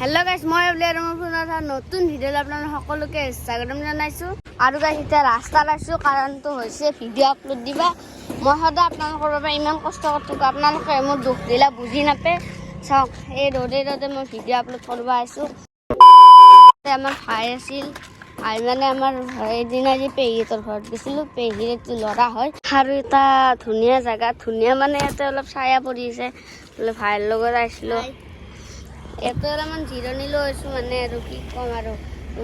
Hello guys, মই আপোনাৰ নতুন ভিডিঅ' আপোনালোক সকলোকে স্বাগতম জনাইছো আৰু গাইস এটা ৰাস্তা লাইছো কাৰণটো হৈছে ভিডিঅ' আপলোড দিবা মই সদা আপোনালোকৰ বাবে ইমান কষ্ট কৰতে আপোনালোকে মোৰ দুখ দিলা বুজি নাপে চাওক এই ৰদে মই ভিডিঅ' আপলোড কৰিব আইছো আমাৰ ভাই আছিল আৰু মানে আমাৰ এদিনা যে পেহিতৰ ঘৰত গৈছিলো পেহিৰে লৰা হয় আৰু এটা ধুনীয়া জায়গা ধুনীয়া মানে ইয়াতে অলপ ছায়া পৰিছে বলে ভাইৰ লগত আইছিলো এত অলপমান জিৰণি লৈছো মানে আৰু কি কম আৰু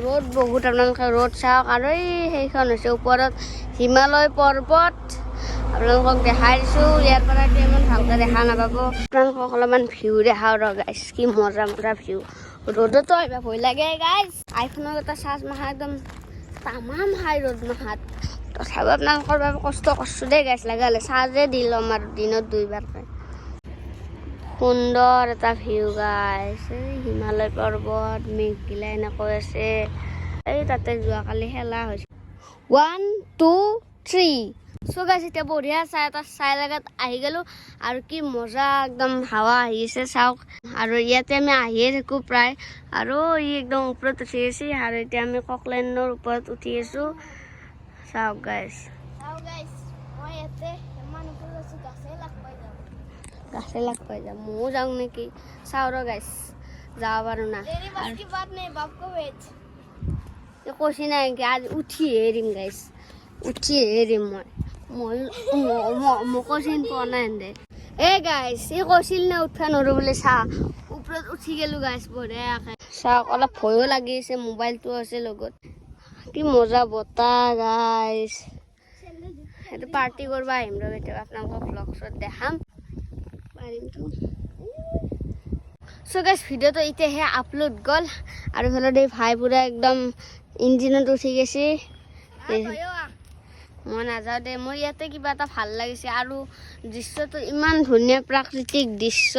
ৰ'দ বহুত আপোনালোকে ৰ'দ চাওক আৰু সেইখন হৈছে ওপৰত হিমালয় পৰ্বত আপোনালোকক দেখাইছো ইয়াৰ পৰা ইমান ভালকৈ দেখা নাপাব আপোনালোকক অলপমান ভিউ দেখাও ৰ গাইছ কি মজা ভিউ ৰ'দতো আহিবা ভয় লাগে গাইছ আইফোনৰ এটা চাৰ্জ মাহা একদম তামাম হাই ৰ'দ মাহাত তথাপি আপোনালোকৰ বাবে কষ্ট কৰিছো দেই গাইছ লগালে চাৰ্জে দি ল'ম আৰু দিনত 2 বাৰকৈ সুন্দৰ এটা ভিউ গাইছ হিমালয় পৰ্বত মেঘগিলা এনেকৈ আছে এই তাতে যোৱাকালি খেলা হৈছে 1 2 3 সো গাইছ এতিয়া বঢ়িয়া চাই লাগাত আহি গেলো আৰু কি মজা একদম হাৱা আহিছে চাওক আৰু ইয়াতে আমি আহিয়ে থাকো প্ৰায় আৰু ই একদম ওপৰত উঠি আছে আৰু এতিয়া আমি ককলেনৰ ওপৰত উঠি আছো চাওক গাইছ মই ইয়াতে ইমান ওপৰত আছো গাছে লাগ পাই যাম ময়ো যাওঁ নেকি চাও ৰ গাইছ যাব পাৰো না কৈছি নাই আজ উঠি এৰিম গাইছ উঠি এৰিম মই কৈছিল পোৱা নাই দে এই গাইছ এই কৈছিল না উঠা নৰো বুলি চা ওপৰত উঠি গেলো গাইছ বঢ়িয়াকে চাওক অলপ ভয়ো লাগিছে মোবাইলটো আছে লগত কি মজা বতাহ গাইছ সেইটো পাৰ্টি কৰিব আহিম ৰ কেতিয়াবা আপোনালোকক ভ্লগছত দেখাম সো গাইস ভিডিওটো ইতেহে আপলোড গল আৰু হলদে ভাই পুৰা একদম ইঞ্জিনত উঠি গেছে মই নাযাও দে মই ইয়াতে কিবা এটা ভাল লাগিছে আৰু দৃশ্যটো ইমান ধুনীয়া প্ৰাকৃতিক দৃশ্য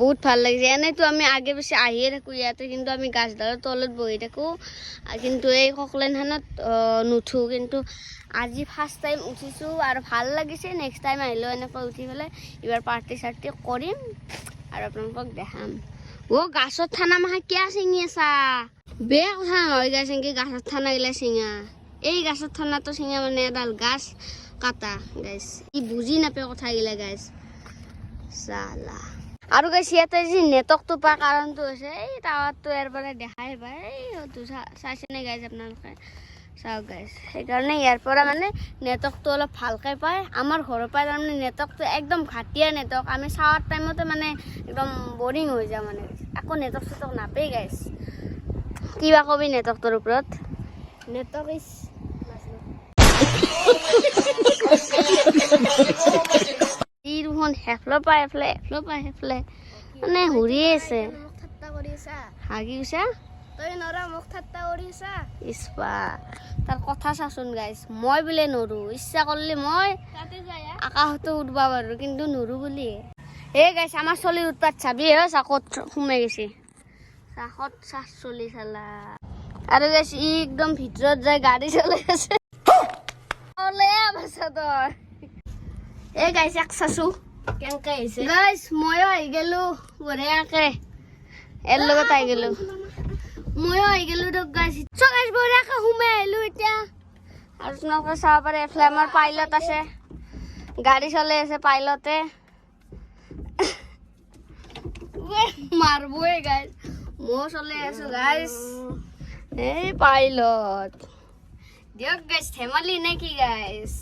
বহুত ভাল লাগিছে এনেতো আমি আগে পিছে আহিয়ে থাকো ইয়াতে কিন্তু আমি গাছডালৰ তলত বহি থাকো কিন্তু এই ককলেনখানত নুঠো কিন্তু আজি ফাৰ্ষ্ট টাইম উঠিছো আৰু ভাল লাগিছে নেক্সট টাইম আহিলো এনেকৈ উঠি পেলাই এবাৰ পাৰ্টি চাৰ্টি কৰিম আৰু আপোনালোকক দেখাম ও গাছত থানা মাহা কিয়া চিঙি আছা বেয়া কথা নহয় গাছ এংকে গাছত থানা গিলা চিঙা এই গাছত থানাটো চিঙা মানে এডাল গাছ কাটা গাইছ ই বুজি নাপে কথা গিলা গাইছ সালা আৰু গাইছ ইয়াতে যে নেটৱৰ্কটো পা কাৰণটো হৈছে এই টাৱাৰটো ইয়াৰ পৰা দেখাই পায় এই হয়তো চাইছে নে গাইছ আপোনালোকে চাওক গাইছ সেইকাৰণে ইয়াৰ পৰা মানে নেটৱৰ্কটো অলপ ভালকৈ পায় আমাৰ ঘৰৰ পৰা তাৰমানে নেটৱৰ্কটো একদম ঘাটিয়া নেটৱৰ্ক আমি চাৱাৰ টাইমতে মানে একদম বৰিং হৈ যাওঁ মানে আকৌ নেটৱৰ্ক চেটৱৰ্ক নাপাই গাইছ কিবা কবি নেটৱৰ্কটোৰ ওপৰত নেটৱৰ্ক ইজ ইৰফোন হেফলো পায় হেফলে মানে হুৰি আছে হাগি গৈছা তই নৰা মোক ঠাট্টা কৰিছা ইছপা তাৰ কথা চাচোন গাইছ মই বোলে নৰো ইচ্ছা কৰিলে মই আকাশতো উঠবা পাৰো কিন্তু নৰো বুলি এই গাইছ আমাৰ চলিৰ উৎপাত চাবি চাকত সোমাই গৈছে চাকত চাচ চলি চালা আৰু গাইছ ই একদম ভিতৰত যায় গাড়ী চলাই আছে এই গাইছ এক চাচো কেনেকে আহিছে গাইছ ময়ো আহি গেলো বঢ়িয়াকে এৰ লগত আহি গেলো ময়ো আহি গেলো দিয়ক গাইছ গাইছ বঢ়িয়াকে সোমাই আহিলো এতিয়া আৰু তোমালোকে চাব পাৰে এফালে আমাৰ পাইলট আছে গাড়ী চলাই আছে পাইলটে মাৰবই গাইছ মই চলাই আছো গাইছ এই পাইলট দিয়ক গাইছ ধেমালি নে কি গাইছ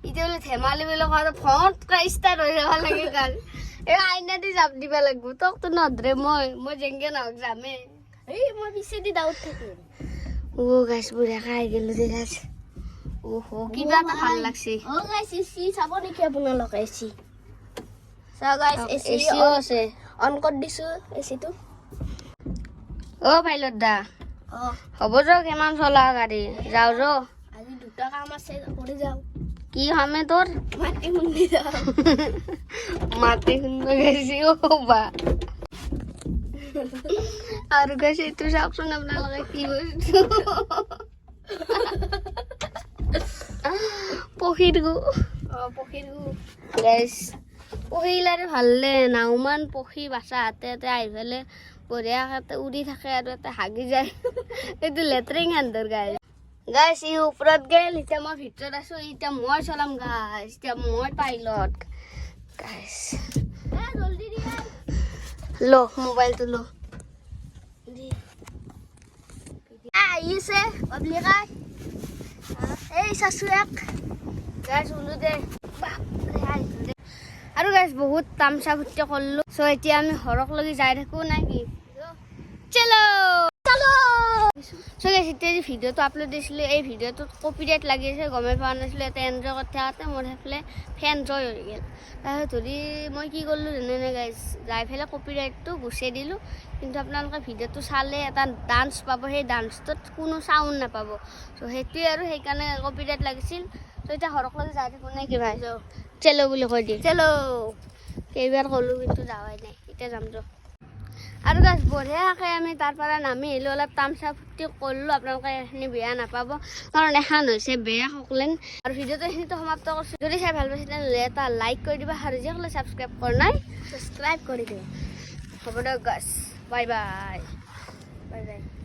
এতিয়া বোলে ধেমালি বুলি কোৱা ফটকৈ ষ্টাৰ্ট হৈ যাব লাগে গাল এই আইনা দি জাপ দিব লাগিব তোকতো নধৰে মই যেনেকে নহওক যামে এই মই পিছেদি দাউত থাকিম ও গাইছ বুঢ়াকে আহি গেলো দে গাইছ ওহো কিবা এটা ভাল লাগছে ও গাইছ এচি চাব নেকি আপোনালোকে এচি চাও গাইছ এচিও আছে অন কৰি দিছো এচিটো ও পাইলট দা হ'ব যাওক ইমান চলা গাড়ী যাওঁ ৰ আজি 2টা কাম আছে কৰি যাওঁ কি হামে তোৰ মাটি খুন্দি যাওঁ মাটি খুন্দি গেছি ও বা আৰু গাইছ এইটো চাওকচোন আপোনালোকে কি বস্তু পক্ষীৰ গু গাইছ পক্ষীগিলাৰে ভালে নাওমান পক্ষী বাচা হাতে হাতে আহি পেলাই বঢ়িয়াকৈ উৰি থাকে আৰু এটা হাগি যায় এইটো লেট্ৰিং হেণ্ডৰ গাইজ গাইজ ই ওপৰত গেল এতিয়া মই ভিতৰত আছোঁ এতিয়া মই চলাম গাইজ এতিয়া মই পাইলট গাইজ ল মোবাইলটো ল আহিছে পাব্লিকাই এই চাচু এক গাইজ ওলো দে আৰু গাইজ বহুত তামচা ফুৰ্তি কৰিলোঁ চ' এতিয়া আমি ঘৰক লগি যাই থাকোঁ নে কি চলো চ' গাইজ এতিয়া যে ভিডিঅ'টো আপলোড দিছিলোঁ এই ভিডিঅ'টোত কপিৰাইট লাগি আছে গমেই পোৱা নাছিলোঁ এটা এনজয় কৰি থাকোঁতে মোৰ সেইফালে ফেন জয় হৈ গ'ল তাৰপিছত ধৰি মই কি কৰিলোঁ জানেনে গাইজ যাই পেলাই কপিৰাইটটো গুচাই দিলোঁ কিন্তু আপোনালোকে ভিডিঅ'টো চালে এটা ডান্স পাব সেই ডান্সটোত কোনো চাউণ্ড নাপাব চ' সেইটোৱে আৰু সেইকাৰণে কপিৰাইট লাগিছিল চ' এতিয়া ঘৰক লগি যাই থাকোঁ নে কি ভাই চেলো বুলি কৈ দিয়ে চেলো কেইবাৰ ক'লোঁ কিন্তু যাৱাই নাই এতিয়া যাম যা আৰু গাছ বঢ়িয়াকৈ আমি তাৰ পৰা নামি আহিলোঁ অলপ তামচা ফুৰ্তি কৰিলোঁ আপোনালোকে এইখিনি বেয়া নাপাব কাৰণ এখন হৈছে বেয়া সকলেন আৰু ভিডিঅ'টো এইখিনিতে সমাপ্ত কৰিছোঁ যদি চাই ভাল পাইছে তেনেহ'লে এটা লাইক কৰি দিবা আৰু যিসকলে ছাবস্ক্ৰাইব কৰা নাই ছাবস্ক্ৰাইব কৰি দিবা হ'ব দিয়ক গাছ বাই বাই বাই বাই